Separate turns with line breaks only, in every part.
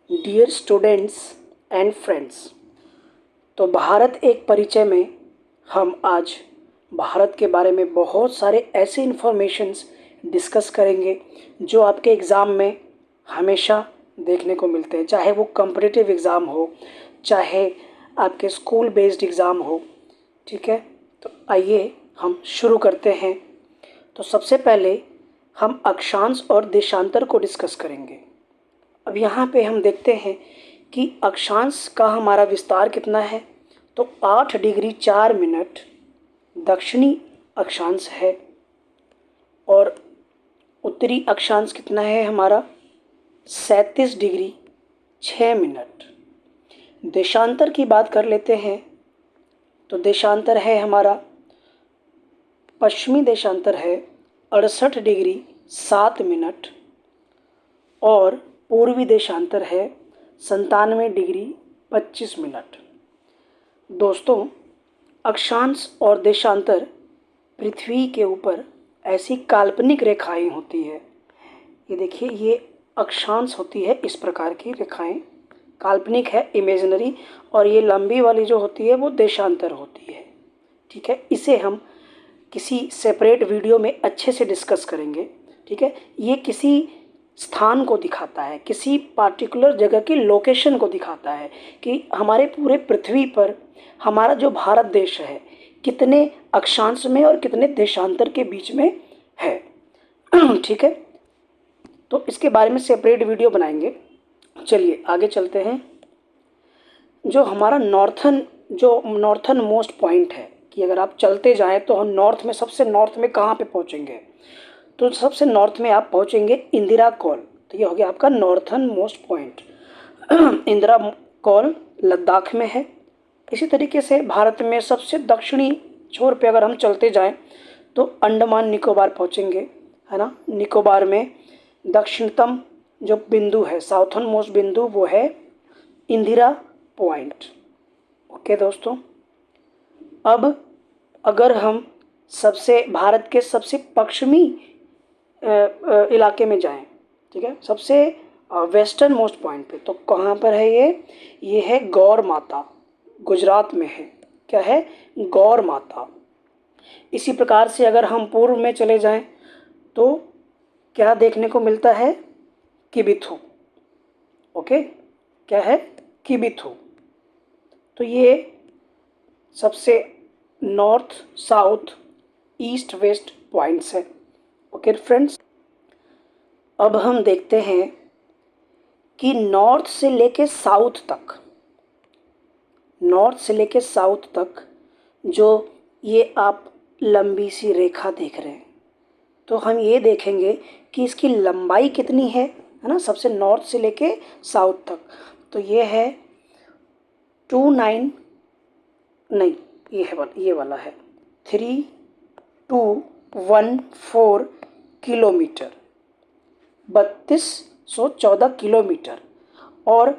Dear students and friends, तो भारत एक परिचय में हम आज भारत के बारे में बहुत सारे ऐसे इन्फॉर्मेशंस डिस्कस करेंगे जो आपके एग्ज़ाम में हमेशा देखने को मिलते हैं, चाहे वो कॉम्पिटिटिव एग्ज़ाम हो, चाहे आपके स्कूल बेस्ड एग्ज़ाम हो। ठीक है, तो आइए हम शुरू करते हैं। तो सबसे पहले हम अक्षांश और देशांतर को डिस्कस करेंगे। अब यहाँ पे हम देखते हैं कि अक्षांश का हमारा विस्तार कितना है, तो 8 डिग्री 4 मिनट दक्षिणी अक्षांश है। और उत्तरी अक्षांश कितना है हमारा, 37 डिग्री 6 मिनट। देशांतर की बात कर लेते हैं, तो देशांतर है हमारा, पश्चिमी देशांतर है 68 डिग्री 7 मिनट और पूर्वी देशांतर है 97 डिग्री 25 मिनट। दोस्तों, अक्षांश और देशांतर पृथ्वी के ऊपर ऐसी काल्पनिक रेखाएं होती है। ये देखिए, ये अक्षांश होती है, इस प्रकार की रेखाएं काल्पनिक है, इमेजिनरी, और ये लंबी वाली जो होती है वो देशांतर होती है। ठीक है, इसे हम किसी सेपरेट वीडियो में अच्छे से डिस्कस करेंगे। ठीक है, ये किसी स्थान को दिखाता है, किसी पार्टिकुलर जगह की लोकेशन को दिखाता है कि हमारे पूरे पृथ्वी पर हमारा जो भारत देश है कितने अक्षांश में और कितने देशांतर के बीच में है। ठीक है, तो इसके बारे में सेपरेट वीडियो बनाएंगे। चलिए आगे चलते हैं। जो हमारा नॉर्थन मोस्ट पॉइंट है कि अगर आप चलते जाएं तो हम नॉर्थ में, सबसे नॉर्थ में कहाँ पे पहुँचेंगे, तो सबसे नॉर्थ में आप पहुँचेंगे इंदिरा कॉल। तो ये हो गया आपका northern most point. Indira call Ladakh में है। इसी तरीके से भारत में सबसे दक्षिणी छोर पे अगर हम चलते जाएं तो अंडमान निकोबार पहुँचेंगे, है ना। निकोबार में दक्षिणतम जो बिंदु है, साउथर्न मोस्ट बिंदु, वो है इंदिरा पॉइंट। ओके दोस्तों, अब अगर हम भारत के सबसे पश्चिमी इलाके में जाएं, ठीक है, सबसे वेस्टर्न मोस्ट पॉइंट पे, तो कहाँ पर है ये है गौर माता, गुजरात में है। क्या है, गौर माता। इसी प्रकार से अगर हम पूर्व में चले जाएं तो क्या देखने को मिलता है, किबिथु। ओके, क्या है, किबिथु। तो ये सबसे north south east west points है। ओके फ्रेंड्स, अब हम देखते हैं कि नॉर्थ से लेके साउथ तक जो ये आप लंबी सी रेखा देख रहे हैं, तो हम ये देखेंगे कि इसकी लंबाई कितनी है ना, सबसे नॉर्थ से लेके साउथ तक। तो ये है 29 नहीं, ये वाला है 3214 किलोमीटर, 3214 किलोमीटर। और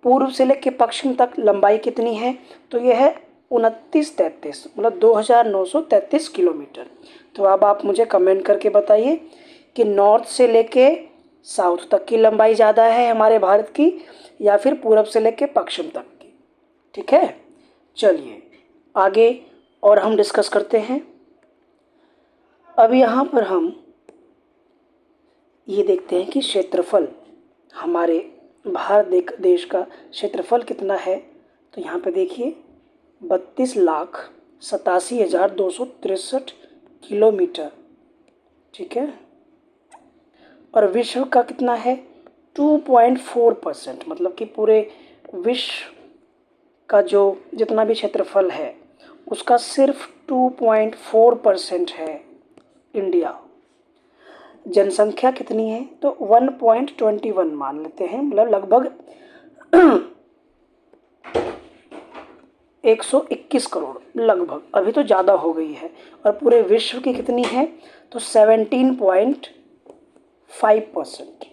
पूर्व से लेकर पश्चिम तक लंबाई कितनी है, तो यह है 2933, मतलब 2933 किलोमीटर। तो अब आप मुझे कमेंट करके बताइए कि नॉर्थ से लेके साउथ तक की लंबाई ज़्यादा है हमारे भारत की, या फिर पूर्व से लेके पश्चिम तक की। ठीक है, चलिए आगे और हम डिस्कस करते हैं। अब यहाँ पर हम ये देखते हैं कि क्षेत्रफल, हमारे भारत देश का क्षेत्रफल कितना है। तो यहाँ पे देखिए 32,87,263 किलोमीटर। ठीक है, और विश्व का कितना है, 2.4%, मतलब कि पूरे विश्व का जो जितना भी क्षेत्रफल है उसका सिर्फ 2.4% है इंडिया। जनसंख्या कितनी है, तो 1.21 मान लेते हैं, मतलब लगभग 121 करोड़ लगभग, अभी तो ज़्यादा हो गई है। और पूरे विश्व की कितनी है, तो 17.5%,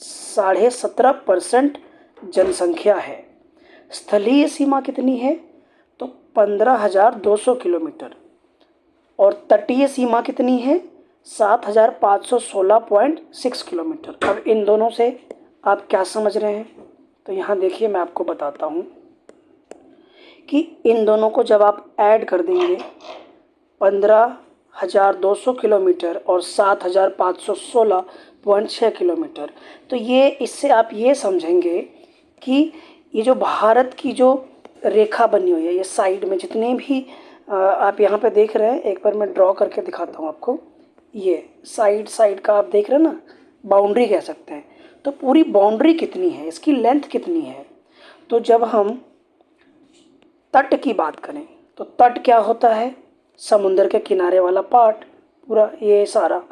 17.5% जनसंख्या है। स्थलीय सीमा कितनी है, तो 15,200 किलोमीटर। और तटीय सीमा कितनी है, 7,516.6 किलोमीटर। अब इन दोनों से आप क्या समझ रहे हैं, तो यहाँ देखिए मैं आपको बताता हूँ कि इन दोनों को जब आप ऐड कर देंगे 15,200 किलोमीटर और 7,516.6 किलोमीटर, तो ये इससे आप ये समझेंगे कि ये जो भारत की जो रेखा बनी हुई है, ये साइड में जितने भी आप यहाँ पे देख रहे हैं, एक बार मैं ड्रॉ करके दिखाता हूँ आपको। ये साइड का आप देख रहे हैं ना, बाउंड्री कह सकते हैं। तो पूरी बाउंड्री कितनी है, इसकी लेंथ कितनी है? तो जब हम तट की बात करें तो तट क्या होता है? समुद्र के किनारे वाला पार्ट, पूरा ये सारा।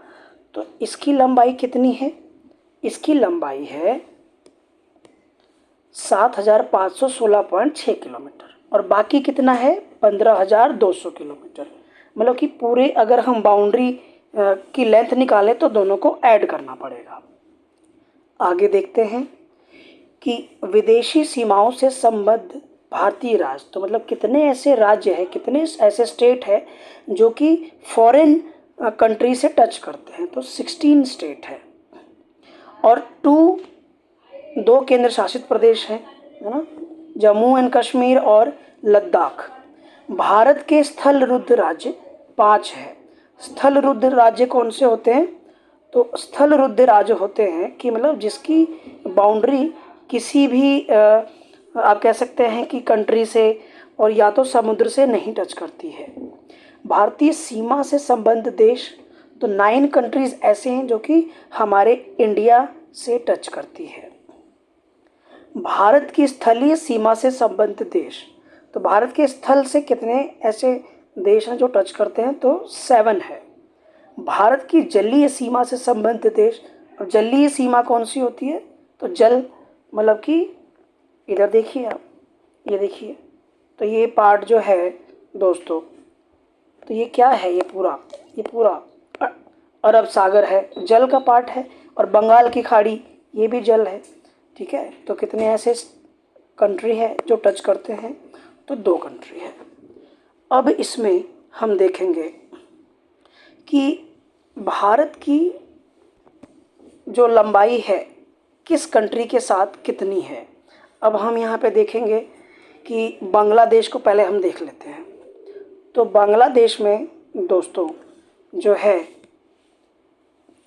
तो इसकी लंबाई कितनी है? इसकी लंबाई है 7,516.6 किलोमीटर और बाकी कितना है? 15,200 किलोमीटर। मतलब कि पूरे अगर हम बाउंड्री की लेंथ निकालें तो दोनों को ऐड करना पड़ेगा। आगे देखते हैं कि विदेशी सीमाओं से संबद्ध भारतीय राज्य, तो मतलब कितने ऐसे राज्य हैं, कितने ऐसे स्टेट हैं जो कि फॉरेन कंट्री से टच करते हैं? तो 16 स्टेट है और 2 केंद्र शासित प्रदेश हैं, है ना, जम्मू एंड कश्मीर और लद्दाख। भारत के स्थल रुद्ध राज्य 5 है। स्थल रुद्ध राज्य कौन से होते हैं? तो स्थल रुद्ध राज्य होते हैं कि मतलब जिसकी बाउंड्री किसी भी आप कह सकते हैं कि कंट्री से और या तो समुद्र से नहीं टच करती है। भारतीय सीमा से संबद्ध देश, तो 9 कंट्रीज़ ऐसे हैं जो कि हमारे इंडिया से टच करती है। भारत की स्थलीय सीमा से संबद्ध देश, तो भारत के स्थल से कितने ऐसे देश हैं जो टच करते हैं? तो 7 है। भारत की जलीय सीमा से संबद्ध देश, और जलीय सीमा कौन सी होती है? तो जल, मतलब कि इधर देखिए आप, ये देखिए, तो ये पार्ट जो है दोस्तों, तो ये क्या है? ये पूरा अरब सागर है, जल का पार्ट है, और बंगाल की खाड़ी ये भी जल है। ठीक है, तो कितने ऐसे कंट्री है जो टच करते हैं? तो 2 कंट्री है। अब इसमें हम देखेंगे कि भारत की जो लंबाई है किस कंट्री के साथ कितनी है। अब हम यहाँ पे देखेंगे कि बांग्लादेश को पहले हम देख लेते हैं। तो बांग्लादेश में दोस्तों जो है,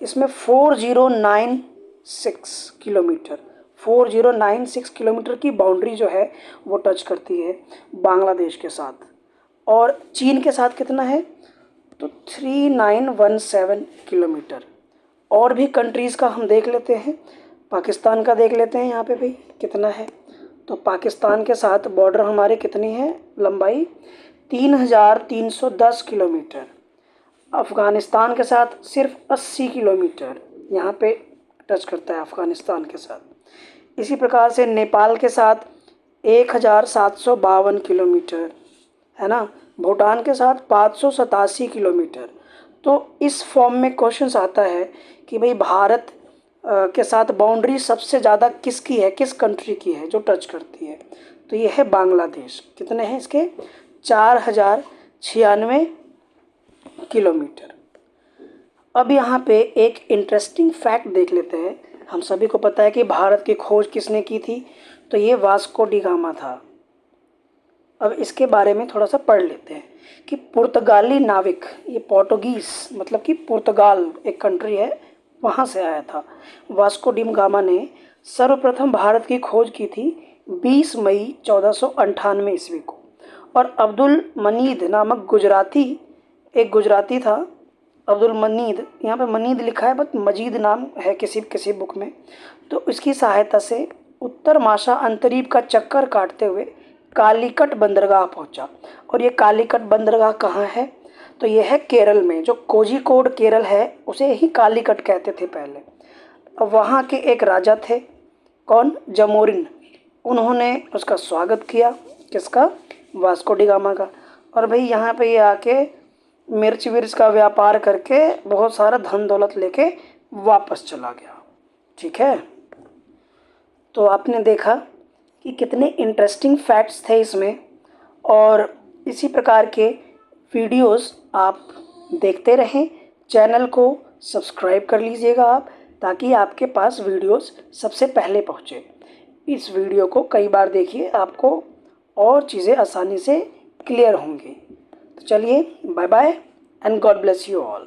इसमें 4096 किलोमीटर 4096 किलोमीटर की बाउंड्री जो है वो टच करती है बांग्लादेश के साथ। और चीन के साथ कितना है? तो 3917 किलोमीटर। और भी कंट्रीज़ का हम देख लेते हैं, पाकिस्तान का देख लेते हैं यहाँ पे भाई कितना है। तो पाकिस्तान के साथ बॉर्डर हमारे कितनी है लंबाई? 3310 किलोमीटर। अफ़गानिस्तान के साथ सिर्फ 80 किलोमीटर यहाँ पे टच करता है अफ़गानिस्तान के साथ। इसी प्रकार से नेपाल के साथ 1752 किलोमीटर, है ना। भूटान के साथ 587 किलोमीटर। तो इस फॉर्म में क्वेश्चंस आता है कि भाई भारत के साथ बाउंड्री सबसे ज़्यादा किसकी है, किस कंट्री की है जो टच करती है? तो ये है बांग्लादेश। कितने हैं इसके? 4096 किलोमीटर। अब यहाँ पे एक इंटरेस्टिंग फैक्ट देख लेते हैं। हम सभी को पता है कि भारत की खोज किसने की थी? तो ये वास्को डी गामा था। अब इसके बारे में थोड़ा सा पढ़ लेते हैं कि पुर्तगाली नाविक, ये पोर्टुगीज़ मतलब कि पुर्तगाल एक कंट्री है, वहाँ से आया था। वास्को डी गामा ने सर्वप्रथम भारत की खोज की थी 20 मई 1498 ईस्वी को। और अब्दुल मनीद नामक एक गुजराती था, अब्दुल मनीद, यहाँ पे मनीद लिखा है बट मजीद नाम है किसी बुक में। तो इसकी सहायता से उत्तर माशा अंतरीप का चक्कर काटते हुए कालीकट बंदरगाह पहुंचा। और ये कालीकट बंदरगाह कहाँ है? तो ये है केरल में। जो कोझिकोड केरल है उसे ही कालीकट कहते थे पहले। अब वहाँ के एक राजा थे, कौन? जमोरिन। उन्होंने उसका स्वागत किया, किसका? वास्को डी गामा का। और भाई यहाँ पे ये आके मिर्च विर्च का व्यापार करके बहुत सारा धन दौलत लेके वापस चला गया। ठीक है, तो आपने देखा कि कितने इंटरेस्टिंग फैक्ट्स थे इसमें। और इसी प्रकार के वीडियोस आप देखते रहें। चैनल को सब्सक्राइब कर लीजिएगा आप, ताकि आपके पास वीडियोस सबसे पहले पहुँचे। इस वीडियो को कई बार देखिए, आपको और चीज़ें आसानी से क्लियर होंगी। तो चलिए, bye bye and God bless you all.